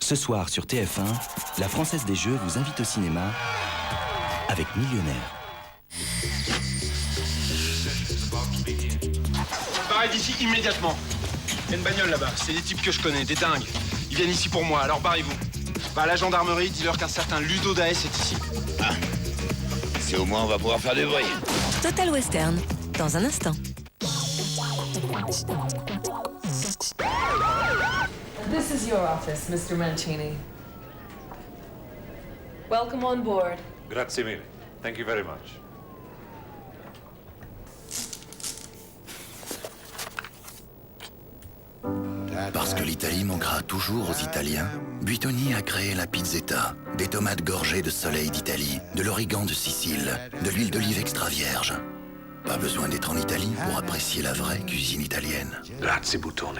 Ce soir sur TF1, la Française des Jeux vous invite au cinéma avec Millionnaire. Barrez d'ici immédiatement. Il y a une bagnole là-bas, c'est des types que je connais, des dingues. Ils viennent ici pour moi, alors barrez-vous. Va à la gendarmerie, dis-leur qu'un certain Ludo Daes est ici. Ah, si au moins on va pouvoir faire du bruit. Total Western, dans un instant. This is your office, Mr. Mancini. Welcome on board. Grazie mille. Thank you very much. Parce que l'Italie manquera toujours aux Italiens, Buitoni a créé la pizzetta, des tomates gorgées de soleil d'Italie, de l'origan de Sicile, de l'huile d'olive extra vierge. Pas besoin d'être en Italie pour apprécier la vraie cuisine italienne. Grazie, Buttone.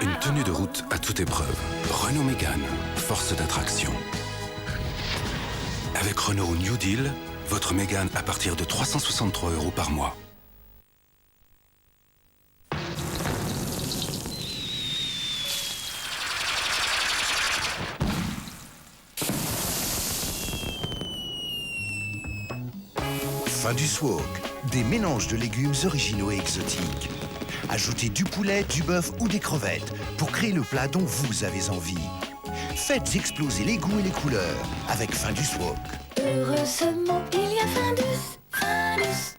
Une tenue de route à toute épreuve. Renault Mégane, force d'attraction. Avec Renault New Deal, votre Mégane à partir de 363 € par mois. Findus Wok, des mélanges de légumes originaux et exotiques. Ajoutez du poulet, du bœuf ou des crevettes pour créer le plat dont vous avez envie. Faites exploser les goûts et les couleurs avec Findus Wok. Heureusement, il y a Findus. Findus.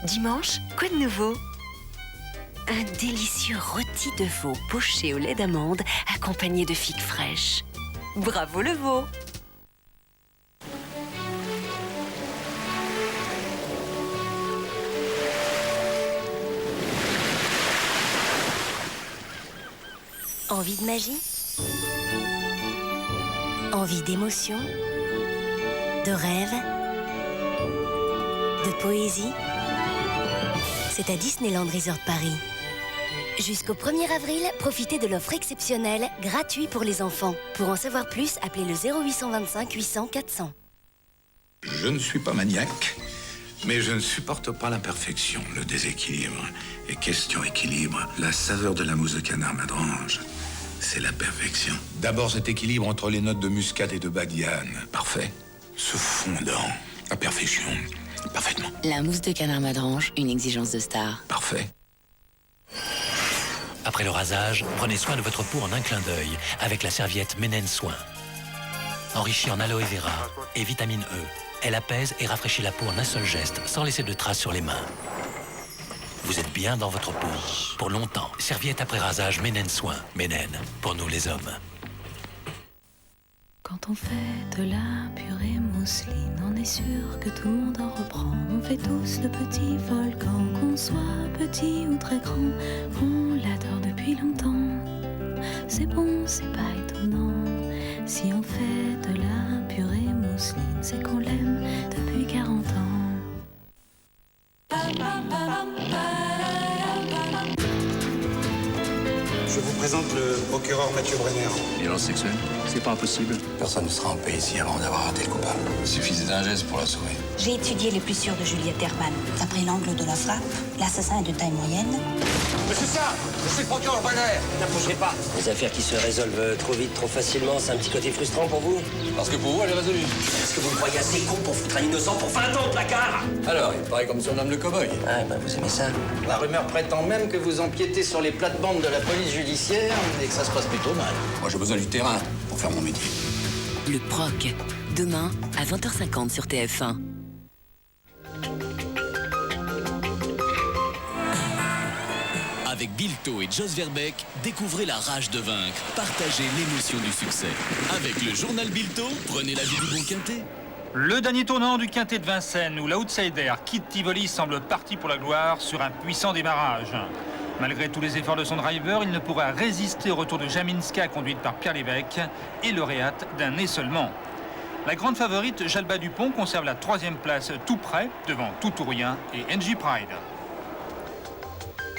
Dimanche, quoi de nouveau? Un délicieux rôti de veau poché au lait d'amande accompagné de figues fraîches. Bravo le veau! Envie de magie? Envie d'émotion? De rêve? De poésie? C'est à Disneyland Resort Paris. Jusqu'au 1er avril, profitez de l'offre exceptionnelle, gratuit pour les enfants. Pour en savoir plus, appelez le 0825 800 400. Je ne suis pas maniaque, mais je ne supporte pas l'imperfection, le déséquilibre. Et question équilibre, la saveur de la mousse de canard madrange, c'est la perfection. D'abord cet équilibre entre les notes de muscade et de badiane. Parfait. Ce fondant, la perfection. Parfaitement. La mousse de canard madrange, une exigence de star. Parfait. Après le rasage, prenez soin de votre peau en un clin d'œil avec la serviette Ménène Soin. Enrichie en aloe vera et vitamine E, elle apaise et rafraîchit la peau en un seul geste, sans laisser de traces sur les mains. Vous êtes bien dans votre peau. Pour longtemps, serviette après rasage Ménène Soin. Ménène, pour nous les hommes. Quand on fait de la purée mousseline, on est sûr que tout le monde en reprend. On fait tous le petit volcan, qu'on soit petit ou très grand. On l'adore depuis longtemps. C'est bon, c'est pas étonnant. Si on fait de la purée mousseline, c'est qu'on l'aime depuis 40 ans. Je vous présente le procureur Mathieu Brenner. Violence sexuelle? C'est pas impossible. Personne ne sera en paix ici avant d'avoir raté le coupable. Il suffisait d'un geste pour la sauver. J'ai étudié les blessures de Juliette Herman. D'après l'angle de la frappe, l'assassin est de taille moyenne. Monsieur Sarr, Je suis procureur Brenner. N'approchez pas. Les affaires qui se résolvent trop vite, trop facilement, c'est un petit côté frustrant pour vous? Parce que pour vous, elle est résolue. Est-ce que vous me croyez assez con pour foutre un innocent pour 20 ans au placard? Alors, il paraît comme surnomme le cow-boy. Ah, ben vous aimez ça. La rumeur prétend même que vous empiétez sur les plates-bandes de la police judiciaire et que ça se passe plutôt mal. Moi, j'ai besoin du terrain pour faire mon métier. Le Proc, demain à 20h50 sur TF1. Avec Bilto et Jos Verbeek, découvrez la rage de vaincre, partagez l'émotion du succès. Avec le journal Bilto, prenez la vie du bon quintet. Le dernier tournant du quintet de Vincennes, où l'outsider Kid Tivoli semble parti pour la gloire sur un puissant démarrage. Malgré tous les efforts de son driver, il ne pourra résister au retour de Jaminska, conduite par Pierre Lévesque, et lauréate d'un nez seulement. La grande favorite, Jalba Dupont, conserve la 3e place tout près, devant Tout ou Rien et NJ Pride.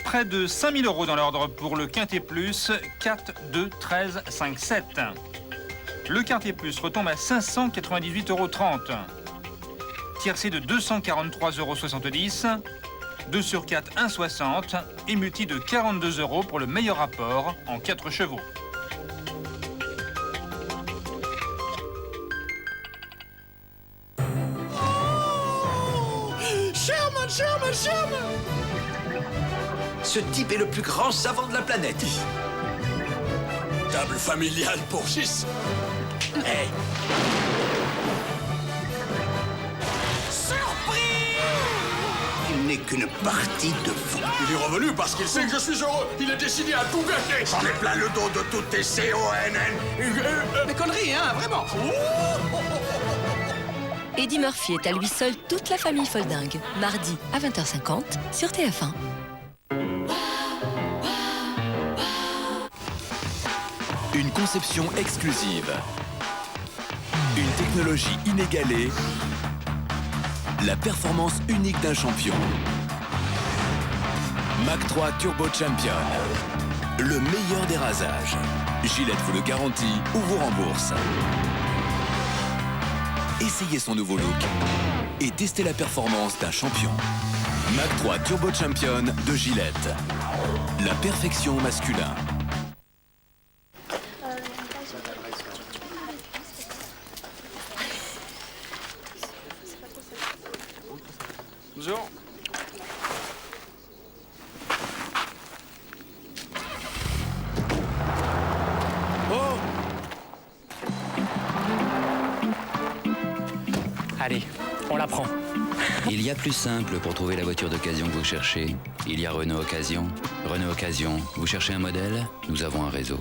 Près de 5 000 € dans l'ordre pour le Quintet Plus, 4, 2, 13, 5, 7. Le Quintet Plus retombe à 598,30 €. Tiercé de 243,70 €, 2 sur 4, 1,60 et multi de 42 € pour le meilleur rapport en 4 chevaux. Sherman! Ce type est le plus grand savant de la planète. Table familiale pour 6. Hey. Surprise! Il n'est qu'une partie de vous. Il est revenu parce qu'il sait que je suis heureux. Il est décidé à tout gâcher. J'en ai plein le dos de toutes tes CONN. Des conneries, hein, vraiment. Eddie Murphy est à lui seul toute la famille foldingue. Mardi à 20h50 sur TF1. Une conception exclusive. Une technologie inégalée. La performance unique d'un champion. Mach 3 Turbo Champion. Le meilleur des rasages. Gillette vous le garantit ou vous rembourse. Essayez son nouveau look et testez la performance d'un champion. Mach 3 Turbo Champion de Gillette. La perfection masculin. Bonjour. Oh! Allez, on la prend. Il y a plus simple pour trouver la voiture d'occasion que vous cherchez. Il y a Renault Occasion. Renault Occasion, vous cherchez un modèle? Nous avons un réseau.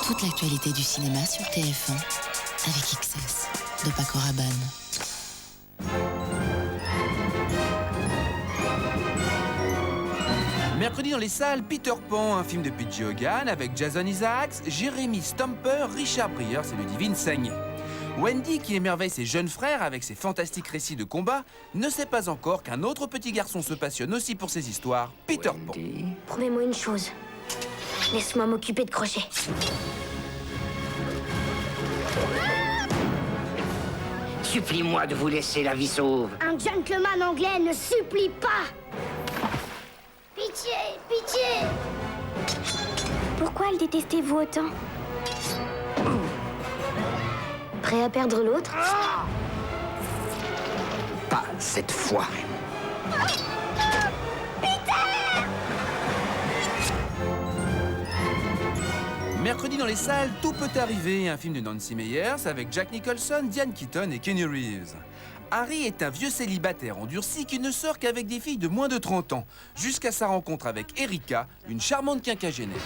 Toute l'actualité du cinéma sur TF1 avec XS de Paco Rabanne. Mercredi dans les salles, Peter Pan, un film de P.J. Hogan avec Jason Isaacs, Jeremy Stamper, Richard Briers et Ludivine Sagné. Wendy, qui émerveille ses jeunes frères avec ses fantastiques récits de combat, ne sait pas encore qu'un autre petit garçon se passionne aussi pour ses histoires, Peter Pan. Promets-moi une chose. Laisse-moi m'occuper de Crochet. Supplie-moi de vous laisser la vie sauve. Un gentleman anglais ne supplie pas. Pitié, pitié. Pourquoi le détestez-vous autant? Prêt à perdre l'autre? Pas cette fois. Mercredi dans les salles, Tout peut arriver, un film de Nancy Meyers avec Jack Nicholson, Diane Keaton et Kenny Reeves. Harry est un vieux célibataire endurci qui ne sort qu'avec des filles de moins de 30 ans, jusqu'à sa rencontre avec Erika, une charmante quinquagénaire.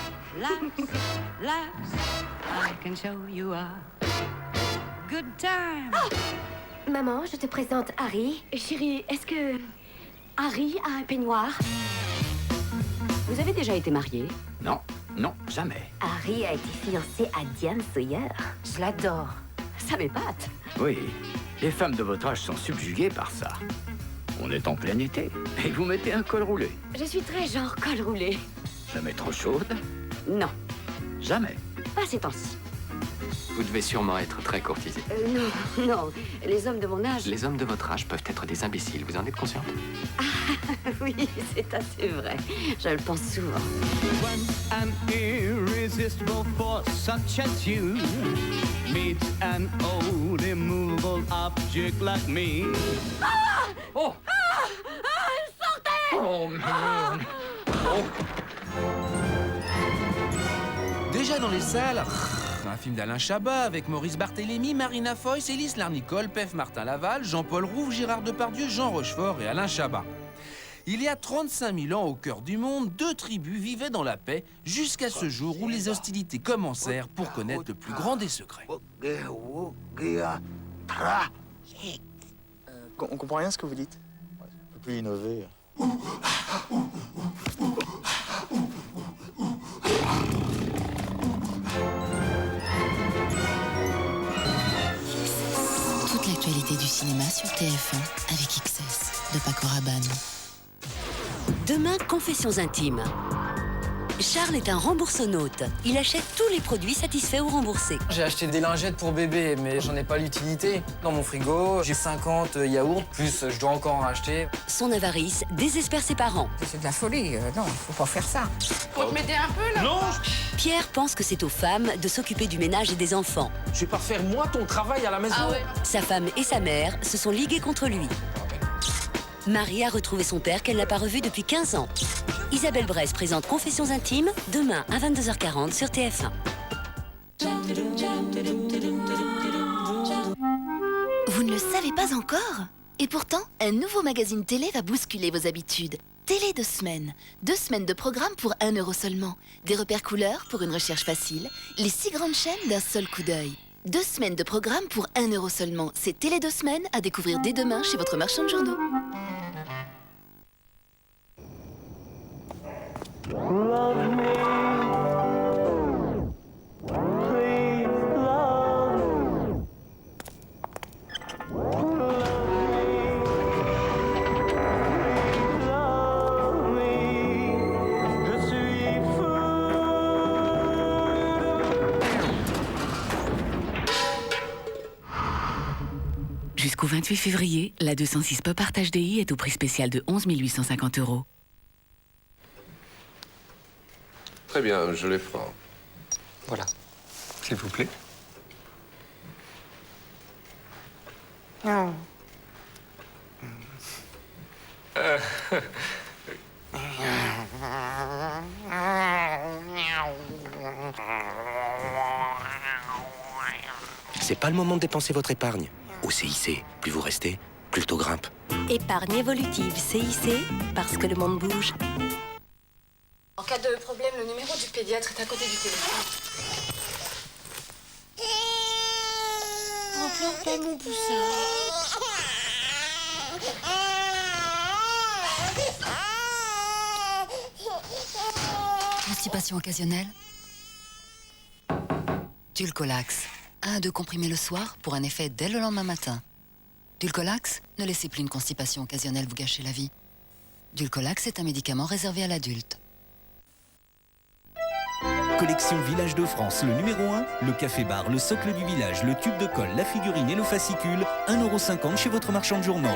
Maman, je te présente Harry. Chérie, est-ce que Harry a un peignoir? Vous avez déjà été mariés? Non, non, jamais. Harry a été fiancé à Diane Sawyer. Je l'adore. Ça m'épate. Oui, les femmes de votre âge sont subjuguées par ça. On est en plein été et vous mettez un col roulé. Je suis très genre col roulé. Jamais trop chaude? Non. Jamais. Pas ces temps-ci. Vous devez sûrement être très courtisé. Non, non. Les hommes de mon âge... Les hommes de votre âge peuvent être des imbéciles, vous en êtes consciente? Oui, c'est assez vrai. Je le pense souvent. When an irresistible force such as you meets an old immovable object like me. Ah! Oh! Ah! Ah! Sortez! Oh, merde! Déjà dans les salles, un film d'Alain Chabat avec Maurice Barthélémy, Marina Foïs, Élise Larnicole, Pef Martin Laval, Jean-Paul Rouve, Gérard Depardieu, Jean Rochefort et Alain Chabat. Il y a 35 000 ans, au cœur du monde, 2 tribus vivaient dans la paix jusqu'à ce jour où les hostilités commencèrent pour connaître le plus grand des secrets. On comprend rien à ce que vous dites. On peut plus innover. Toute l'actualité du cinéma sur TF1 avec XS de Paco Rabanne. Demain, confessions intimes. Charles est un remboursonaute. Il achète tous les produits satisfaits ou remboursés. J'ai acheté des lingettes pour bébé, mais j'en ai pas l'utilité. Dans mon frigo, j'ai 50 yaourts, plus je dois encore en acheter. Son avarice désespère ses parents. C'est de la folie, non, il faut pas faire ça. Faut te m'aider un peu, là? Non! Pierre pense que c'est aux femmes de s'occuper du ménage et des enfants. Je vais pas faire moi ton travail à la maison. Ah ouais. Sa femme et sa mère se sont liguées contre lui. Marie a retrouvé son père qu'elle n'a pas revu depuis 15 ans. Isabelle Bresse présente Confessions intimes, demain à 22h40 sur TF1. Vous ne le savez pas encore? Et pourtant, un nouveau magazine télé va bousculer vos habitudes. Télé 2 semaines. 2 semaines de programme pour 1 € seulement. Des repères couleurs pour une recherche facile. Les 6 grandes chaînes d'un seul coup d'œil. 2 semaines de programme pour 1 € seulement. C'est Télé 2 semaines à découvrir dès demain chez votre marchand de journaux. Love me. Please love. Love me. Je suis fou. Jusqu'au 28 février, la 206 Pop Art HDI est au prix spécial de 11 850 €. Très bien, je les prends. Voilà. S'il vous plaît. Non. C'est pas le moment de dépenser votre épargne. Au CIC, plus vous restez, plus le taux grimpe. Épargne évolutive CIC, parce que le monde bouge. En cas de problème, le numéro du pédiatre est à côté du téléphone. Oh, pleure pas, mon poussin. Constipation occasionnelle? Dulcolax. 1 à 2 comprimés le soir pour un effet dès le lendemain matin. Dulcolax, ne laissez plus une constipation occasionnelle vous gâcher la vie. Dulcolax est un médicament réservé à l'adulte. Collection Village de France, le numéro 1, le café-bar, le socle du village, le tube de colle, la figurine et le fascicule, 1,50 € chez votre marchand de journaux.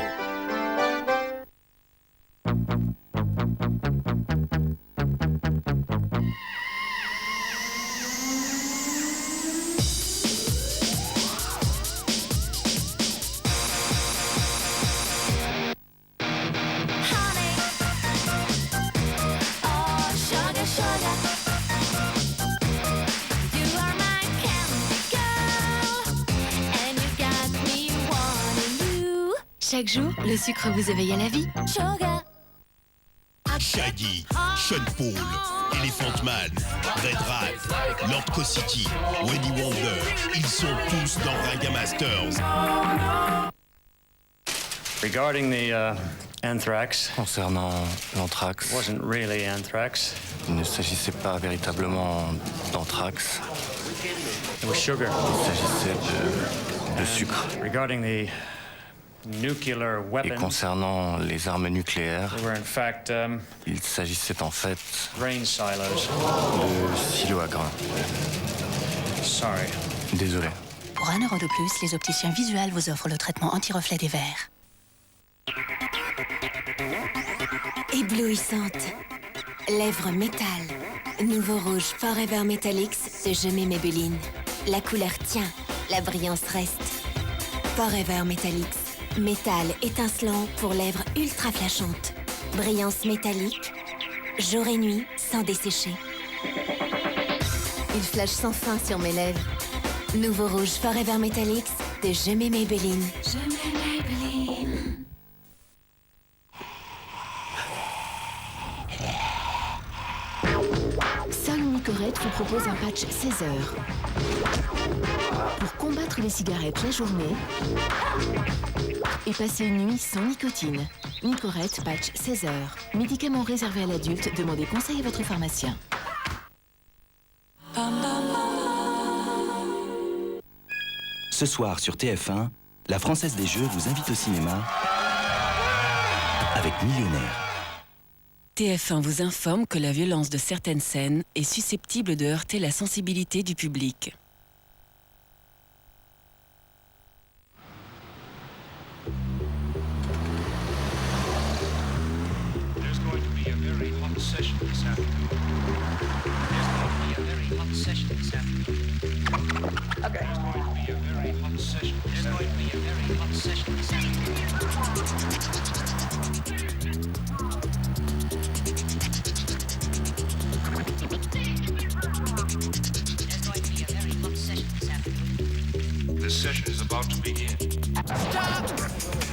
Chaque jour, le sucre vous éveille à la vie. Shaggy, Sean Paul, Elephant Man, Red Rat, Lord City, Wendy Wonder, ils sont tous dans Raga Masters. Regarding the anthrax. Concernant l'anthrax. Wasn't really anthrax. Il ne s'agissait pas véritablement d'anthrax. It was sugar. Il s'agissait de sucre. Regarding the nuclear weapons. Et concernant les armes nucléaires, They were in fact, il s'agissait en fait grain silos. de silos à grains. Sorry. Désolé. Pour 1 euro de plus, les opticiens Visual vous offrent le traitement anti-reflet des verres. Éblouissante. Lèvres métal. Nouveau rouge Forever Metallics de Je mets Maybelline. La couleur tient, la brillance reste. Forever Metallics. Métal étincelant pour lèvres ultra flashantes. Brillance métallique. Jour et nuit sans dessécher. Il flash sans fin sur mes lèvres. Nouveau rouge Forever Metallics de Je mets Maybelline. Je mets Maybelline. Sol Nicorette vous propose un patch 16 heures. Pour combattre les cigarettes la journée et passer une nuit sans nicotine. Nicorette patch 16 heures. Médicament réservé à l'adulte, demandez conseil à votre pharmacien. Ce soir sur TF1, la Française des Jeux vous invite au cinéma avec Millionnaire. TF1 vous informe que la violence de certaines scènes est susceptible de heurter la sensibilité du public. There's going to be a very hot session this afternoon. There's going to be a very hot session this afternoon. Okay. There's going to be a very hot session. There's going to be a very hot session this afternoon. The session is about to begin. Stop!